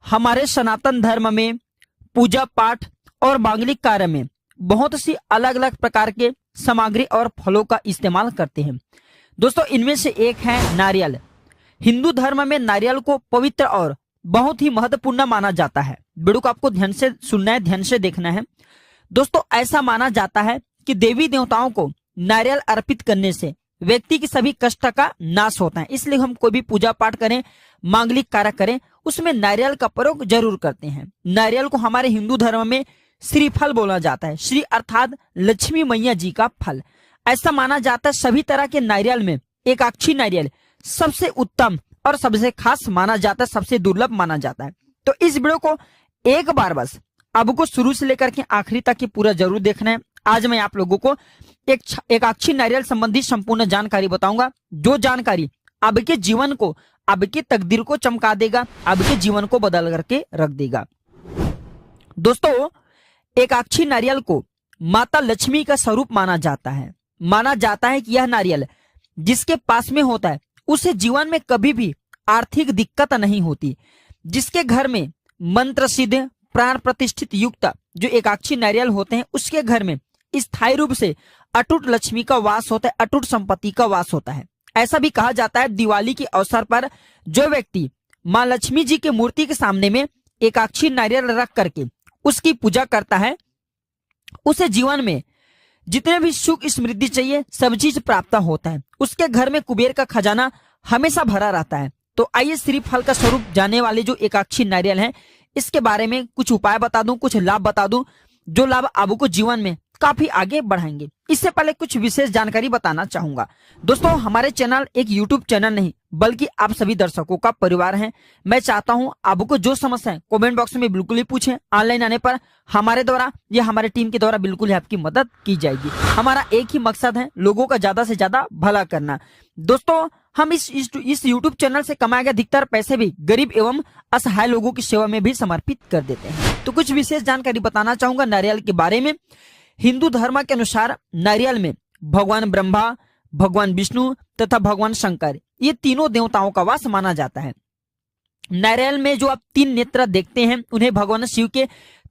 हमारे सनातन धर्म में पूजा पाठ और मांगलिक कार्य में बहुत सी अलग अलग प्रकार के सामग्री और फलों का इस्तेमाल करते हैं। दोस्तों, इनमें से एक है नारियल। हिंदू धर्म में नारियल को पवित्र और बहुत ही महत्वपूर्ण माना जाता है। वीडियो को आपको ध्यान से सुनना है, ध्यान से देखना है। दोस्तों, ऐसा माना जाता है कि देवी देवताओं को नारियल अर्पित करने से व्यक्ति की सभी कष्ट का नाश होता है। इसलिए हम कोई भी पूजा पाठ करें, मांगलिक कार्य करें, उसमें नारियल का प्रयोग जरूर करते हैं। नारियल को हमारे हिंदू धर्म में श्रीफल बोला जाता है। श्री अर्थात लक्ष्मी मैया जी का फल। ऐसा माना जाता है सभी तरह के नारियल में एकाक्षी नारियल सबसे उत्तम और सबसे खास माना जाता है, सबसे दुर्लभ माना जाता है। तो इस वीडियो को एक बार बस आपको शुरू से लेकर के आखिरी तक पूरा जरूर देखना है। आज मैं आप लोगों को एकाक्षी नारियल संबंधी संपूर्ण जानकारी बताऊंगा, जो जानकारी आपके जीवन को, आपकी तकदीर को चमका देगा, आपके जीवन को बदल करके रख देगा। दोस्तों, एकाक्षी नारियल को माता लक्ष्मी का स्वरूप माना जाता है। माना जाता है कि यह नारियल जिसके पास में होता है उसे जीवन में कभी भी आर्थिक दिक्कत नहीं होती। जिसके घर में मंत्र सिद्ध, प्राण प्रतिष्ठित युक्त जो एकाक्षी नारियल होते हैं, उसके घर में स्थायी रूप से अटूट लक्ष्मी का वास होता है, अटूट संपत्ति का वास होता है। ऐसा भी कहा जाता है दिवाली के अवसर पर जो व्यक्ति माँ लक्ष्मी जी की मूर्ति के सामने में एकाक्षी नारियल रख करके उसकी पूजा करता है, उसे जीवन में जितने भी सुख समृद्धि चाहिए सब चीज प्राप्त होता है। उसके घर में कुबेर का खजाना हमेशा भरा रहता है। तो आइए श्रीफल का स्वरूप जानने वाले जो एकाक्षी नारियल है, इसके बारे में कुछ उपाय बता दूं, कुछ लाभ बता दूं, जो लाभ आपको जीवन में काफी आगे बढ़ाएंगे। इससे पहले कुछ विशेष जानकारी बताना चाहूंगा। दोस्तों, हमारे चैनल एक यूट्यूब चैनल नहीं बल्कि आप सभी दर्शकों का परिवार है। मैं चाहता हूं आपको जो समस्या है कमेंट बॉक्स में बिल्कुल ही पूछें। ऑनलाइन आने पर हमारे द्वारा या हमारे टीम के द्वारा बिल्कुल ही आपकी मदद की जाएगी। हमारा एक ही मकसद है, लोगों का ज्यादा से ज्यादा भला करना। दोस्तों, हम इस यूट्यूब चैनल से कमाए गए अधिकतर पैसे भी गरीब एवं असहाय लोगों की सेवा में भी समर्पित कर देते हैं। तो कुछ विशेष जानकारी बताना चाहूंगा नारियल के बारे में। हिंदू धर्म के अनुसार नारियल में भगवान ब्रह्मा, भगवान विष्णु तथा भगवान शंकर ये तीनों देवताओं का वास माना जाता है। नारियल में जो आप 3 नेत्र देखते हैं उन्हें भगवान शिव के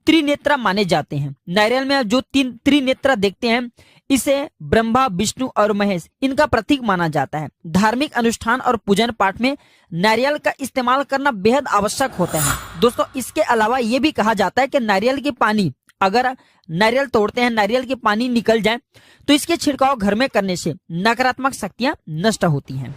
त्रिनेत्र माने जाते हैं। नारियल में जो 3 त्रिनेत्र देखते हैं इसे ब्रह्मा, विष्णु और महेश इनका प्रतीक माना जाता है। धार्मिक अनुष्ठान और पूजन पाठ में नारियल का इस्तेमाल करना बेहद आवश्यक होता है। दोस्तों, इसके अलावा ये भी कहा जाता है कि नारियल के पानी, अगर नारियल तोड़ते हैं नारियल के पानी निकल जाए तो इसके छिड़काव घर में करने से नकारात्मक शक्तियां नष्ट होती हैं।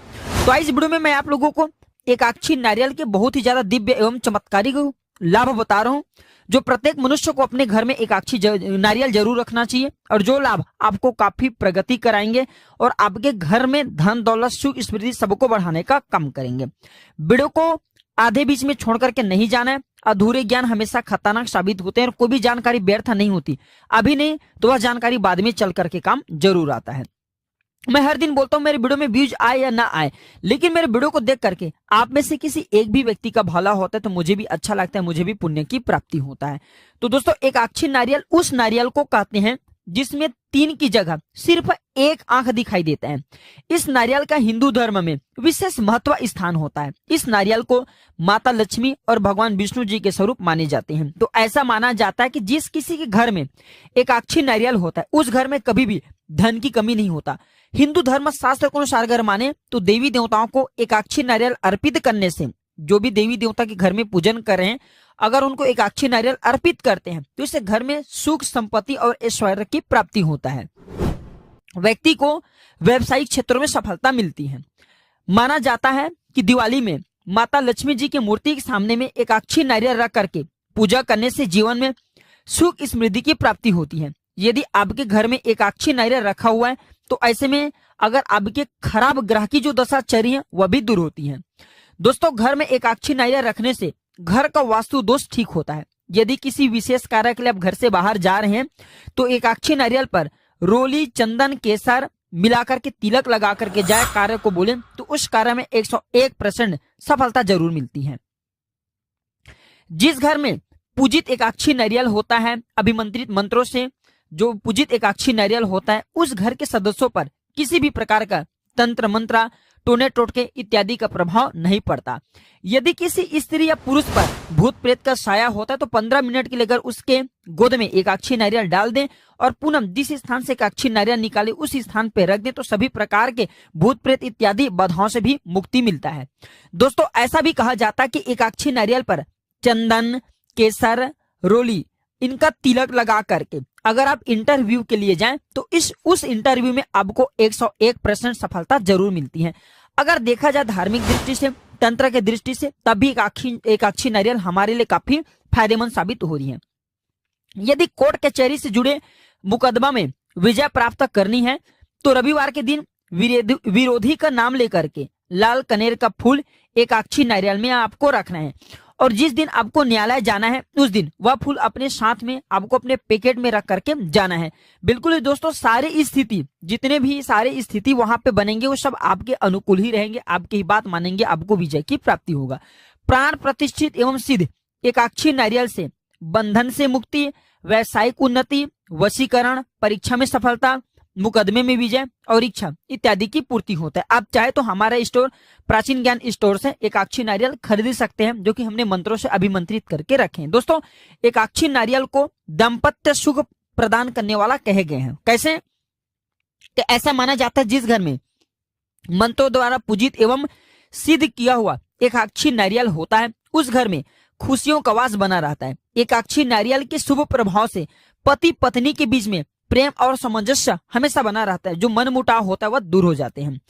तो इस वीडियो में मैं आप लोगों को एकाक्षी नारियल के बहुत ही ज्यादा दिव्य एवं चमत्कारिक लाभ बता रहा हूं, जो प्रत्येक मनुष्य को अपने घर में एकाक्षी नारियल जरूर रखना चाहिए और जो लाभ आपको काफी प्रगति कराएंगे और आपके घर में धन दौलत सुख समृद्धि सबको बढ़ाने का काम करेंगे। वीडियो को आधे बीच में छोड़ करके नहीं जाना है। अधूरे ज्ञान हमेशा खतरनाक साबित होते हैं और कोई भी जानकारी व्यर्थ नहीं होती। अभी नहीं तो वह जानकारी बाद में चल करके काम जरूर आता है। मैं हर दिन बोलता हूं मेरे वीडियो में व्यूज आए या ना आए, लेकिन मेरे वीडियो को देख करके आप में से किसी एक भी व्यक्ति का भला होता है तो मुझे भी अच्छा लगता है, मुझे भी पुण्य की प्राप्ति होता है। तो दोस्तों, एकाक्षी नारियल उस नारियल को कहते हैं जिसमें 3 की जगह सिर्फ 1 आंख दिखाई देता है। इस नारियल का हिंदू धर्म में विशेष महत्व स्थान होता है। इस नारियल को माता लक्ष्मी और भगवान विष्णु जी के स्वरूप माने जाते हैं। तो ऐसा माना जाता है कि जिस किसी के घर में एकाक्षी नारियल होता है उस घर में कभी भी धन की कमी नहीं होता। हिंदू धर्म शास्त्र को अनुसार अगर माने तो देवी देवताओं को एकाक्षी नारियल अर्पित करने से, जो भी देवी देवता के घर में पूजन कर रहे हैं अगर उनको एकाक्षी नारियल अर्पित करते हैं तो इससे घर में सुख संपत्ति और ऐश्वर्य की प्राप्ति होता है। व्यक्ति को व्यवसायिक क्षेत्रों में सफलता मिलती है। माना जाता है कि दिवाली में माता लक्ष्मी जी की मूर्ति के सामने में एकाक्षी नारियल रख करके पूजा करने से जीवन में सुख समृद्धि की प्राप्ति होती है। यदि आपके घर में एकाक्षी नारियल रखा हुआ है तो ऐसे में अगर आपके खराब ग्रह की जो दशा चल रही है वह भी दूर होती है। दोस्तों, घर में एकाक्षी नारियल रखने से घर का वास्तु दोष ठीक होता है। यदि किसी विशेष कार्य के लिए आप घर से बाहर जा रहे हैं तो एकाक्षी नारियल पर रोली, चंदन, केसर मिलाकर के तिलक लगा करके जाए कार्य को बोले तो उस कार्य में 101% सफलता जरूर मिलती है। जिस घर में पूजित एकाक्षी नारियल होता है, अभिमंत्रित मंत्रों से जो पूजित एकाक्षी नारियल होता है, उस घर के सदस्यों पर किसी भी प्रकार का तंत्र मंत्र, टोने टोटके इत्यादि का प्रभाव नहीं पड़ता। यदि किसी स्त्री या पुरुष पर भूत प्रेत का साया होता है तो 15 मिनट के लिए अगर उसके गोद में एकाक्षी नारियल डाल दें और पुनः जिस स्थान से एकाक्षी नारियल निकाले उस स्थान पर रख दें तो सभी प्रकार के भूत प्रेत इत्यादि बाधाओं से भी मुक्ति मिलता है। दोस्तों ऐसा भी कहा जाता है कि एकाक्षी नारियल पर चंदन, केसर, रोली इनका तिलक लगा करके अगर आप इंटरव्यू के लिए जाएं तो उस इंटरव्यू में आपको 101% सफलता जरूर मिलती है। अगर देखा जाए धार्मिक दृष्टि से, तंत्र के दृष्टि से, तब भी एकाक्षी नारियल हमारे लिए काफी फायदेमंद साबित हो रही है। यदि कोर्ट कचहरी से जुड़े मुकदमा में विजय प्राप्त करनी है तो रविवार के दिन विरोधी का नाम लेकर के लाल कनेर का फूल एकाक्षी नारियल में आपको रखना है और जिस दिन आपको न्यायालय जाना है उस दिन वह फूल अपने साथ में आपको अपने पैकेट में रख करके जाना है। बिल्कुल दोस्तों, सारे स्थिति जितने भी सारे स्थिति वहां पे बनेंगे वो सब आपके अनुकूल ही रहेंगे, आपकी ही बात मानेंगे, आपको विजय की प्राप्ति होगा। प्राण प्रतिष्ठित एवं सिद्ध एकाक्षी नारियल से बंधन से मुक्ति, व्यावसायिक उन्नति, वशीकरण, परीक्षा में सफलता, मुकदमे में विजय और इच्छा इत्यादि की पूर्ति होता है। आप चाहे तो हमारा स्टोर प्राचीन ज्ञान स्टोर से एकाक्षी नारियल खरीद सकते हैं जो कि हमने मंत्रों से अभिमंत्रित करके रखे हैं। दोस्तों एकाक्षी नारियल को दाम्पत्य सुख प्रदान करने वाला कहे गए हैं। कैसे? तो ऐसा माना जाता है जिस घर में मंत्रों द्वारा पूजित एवं सिद्ध किया हुआ एकाक्षी नारियल होता है उस घर में खुशियों का वास बना रहता है। एकाक्षी नारियल के शुभ प्रभाव से पति पत्नी के बीच में प्रेम और सामंजस्य हमेशा बना रहता है, जो मनमुटाव होता है वह दूर हो जाते हैं।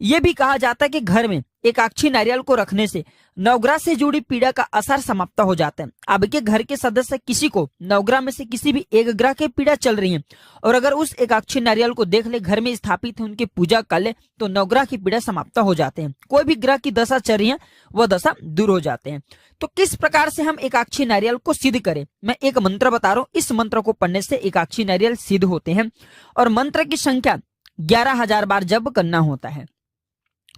यह भी कहा जाता है कि घर में एकाक्षी नारियल को रखने से नवग्रह से जुड़ी पीड़ा का असर समाप्त हो जाता है। आपके घर के सदस्य किसी को नवग्रह में से किसी भी एक ग्रह की पीड़ा चल रही है और अगर उस एकाक्षी नारियल को देख ले, घर में स्थापित है, उनकी पूजा कर ले तो नवग्रह की पीड़ा समाप्त हो जाते हैं। कोई भी ग्रह की दशा चल रही है वह दशा दूर हो जाते हैं। तो किस प्रकार से हम एकाक्षी नारियल को सिद्ध करें, मैं एक मंत्र बता रहा हूँ। इस मंत्र को पढ़ने से एकाक्षी नारियल सिद्ध होते हैं और मंत्र की संख्या 11,000 बार जप करना होता है।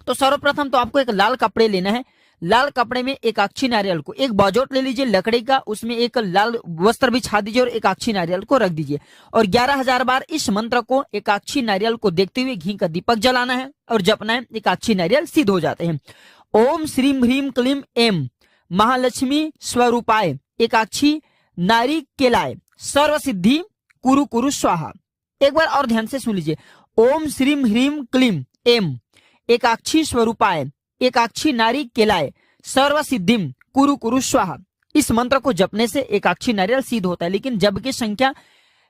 तो सर्वप्रथम तो आपको एक लाल कपड़े लेना है। लाल कपड़े में एकाक्षी नारियल को एक बाजोट ले लीजिए लकड़ी का, उसमें एक लाल वस्त्र बिछा दीजिए और एकाक्षी नारियल को रख दीजिए और 11,000 बार इस मंत्र को एकाक्षी नारियल को देखते हुए घी का दीपक जलाना है और जपना है। एकाक्षी नारियल सिद्ध हो जाते हैं। ओम श्रीम ह्रीम क्लीम एम महालक्ष्मी स्वरूपाय एकाक्षी नारी केलाय सर्व सिद्धि कुरु कुरु स्वाहा। एक बार और ध्यान से सुन लीजिए। ओम श्रीम ह्रीम क्लीम एम एकाक्षी स्वरूपाय एकाक्षी नारी केलाय सर्व सिद्धिम कुरु कुरु स्वाहा। इस मंत्र को जपने से एकाक्षी नारियल सिद्ध होता है, लेकिन जप की संख्या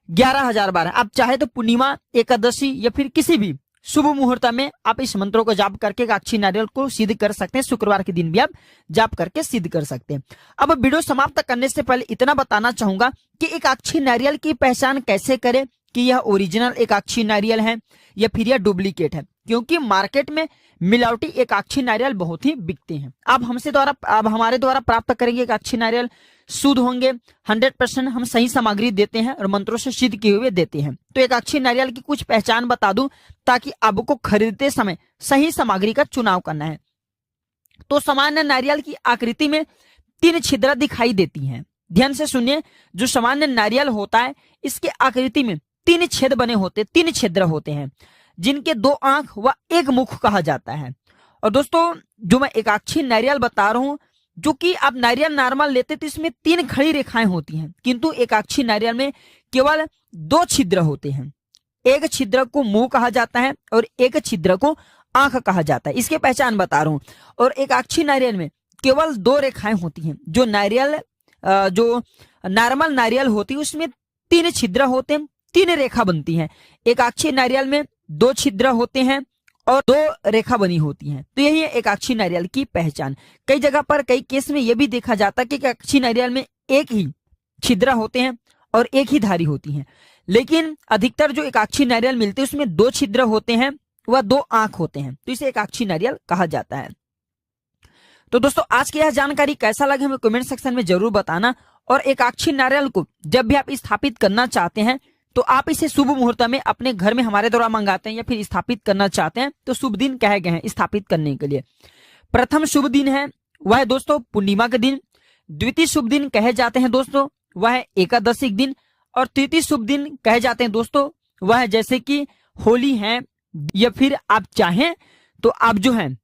11,000 बार है। आप चाहे तो पूर्णिमा, एकादशी या फिर किसी भी शुभ मुहूर्त में आप इस मंत्रों को जाप करके एकाक्षी नारियल को सिद्ध कर सकते हैं। शुक्रवार के दिन भी आप जाप करके सिद्ध कर सकते हैं। अब वीडियो समाप्त करने से पहले इतना बताना चाहूंगा कि एकाक्षी नारियल की पहचान कैसे करें कि यह ओरिजिनल एकाक्षी नारियल है या फिर यह डुप्लीकेट है, क्योंकि मार्केट में मिलावटी एकाक्षी नारियल बहुत ही बिकते हैं। आप हमारे द्वारा प्राप्त करेंगे एकाक्षी नारियल शुद्ध होंगे। 100% हम सही सामग्री देते हैं और मंत्रों से सिद्ध किए हुए देते हैं। तो एकाक्षी नारियल की कुछ पहचान बता दूं ताकि आपको खरीदते समय सही सामग्री का चुनाव करना है। तो सामान्य नारियल की आकृति में 3 छिद्र दिखाई देती हैं। ध्यान से सुनिए, जो सामान्य नारियल होता है इसके आकृति में 3 छेद बने होते, 3 छिद्र होते हैं जिनके 2 आंख व 1 मुख कहा जाता है। और दोस्तों जो मैं एकाक्षी नारियल बता रहा हूं, जो कि आप नारियल नॉर्मल लेते तो इसमें 3 खड़ी रेखाएं होती हैं, किंतु एकाक्षी नारियल में केवल 2 छिद्र होते हैं। एक छिद्र को मुंह कहा जाता है और एक छिद्र को आंख कहा जाता है। इसके पहचान बता रहा हूं। और एकाक्षी नारियल में केवल 2 रेखाएं होती हैं। जो नॉर्मल नारियल होती है उसमें 3 छिद्र होते हैं, 3 रेखा बनती है। एकाक्षी नारियल में 2 छिद्र होते हैं और 2 रेखा बनी होती हैं। तो यही है एकाक्षी नारियल की पहचान। कई जगह पर कई केस में यह भी देखा जाता है कि एकाक्षी नारियल में एक ही छिद्र होते हैं और एक ही धारी होती हैं, लेकिन अधिकतर जो एकाक्षी नारियल मिलते हैं उसमें 2 छिद्र होते हैं व 2 आंख होते हैं, तो इसे एकाक्षी नारियल कहा जाता है। तो दोस्तों आज की यह जानकारी कैसा लगे हमें कमेंट सेक्शन में जरूर बताना। और एकाक्षी नारियल को जब भी आप स्थापित करना चाहते हैं तो आप इसे शुभ मुहूर्त में अपने घर में हमारे द्वारा मंगाते हैं या फिर स्थापित करना चाहते हैं तो शुभ दिन कहे गए हैं स्थापित करने के लिए। प्रथम शुभ दिन है वह है दोस्तों पूर्णिमा के दिन। द्वितीय शुभ दिन कहे जाते हैं दोस्तों वह है एकादशी के दिन। और तृतीय शुभ दिन कहे जाते हैं दोस्तों वह है जैसे कि होली है, या फिर आप चाहें तो आप जो है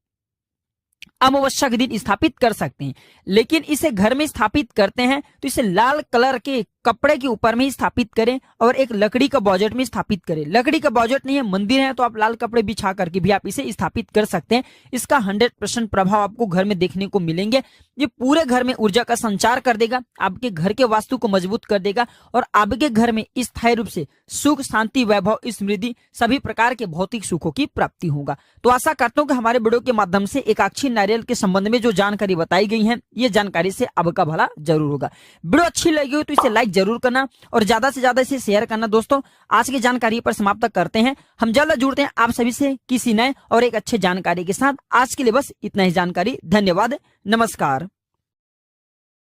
अमावस्या के दिन स्थापित कर सकते हैं। लेकिन इसे घर में स्थापित करते हैं तो इसे लाल कलर के कपड़े के ऊपर में ही स्थापित करें और एक लकड़ी का बॉजेट में स्थापित करें। लकड़ी का बॉजेट नहीं है, मंदिर है, तो आप लाल कपड़े बिछा करके भी आप इसे स्थापित कर सकते हैं। इसका 100% प्रभाव आपको घर में देखने को मिलेंगे। ये पूरे घर में ऊर्जा का संचार कर देगा, आपके घर के वास्तु को मजबूत कर देगा और आपके घर में स्थायी रूप से सुख, शांति, वैभव, समृद्धि, सभी प्रकार के भौतिक सुखों की प्राप्ति होगा। तो आशा करता हूं कि हमारे वीडियो के माध्यम से एकाक्षी नारियल के संबंध में जो जानकारी बताई गई है, ये जानकारी से आपका भला जरूर होगा। वीडियो अच्छी लगी हो तो इसे लाइक जरूर करना और ज्यादा से ज्यादा इसे शेयर करना। दोस्तों, आज की जानकारी पर समाप्त करते हैं। हम जल्द जुड़ते हैं आप सभी से किसी नए और एक अच्छे जानकारी के साथ। आज के लिए बस इतना ही जानकारी। धन्यवाद, नमस्कार।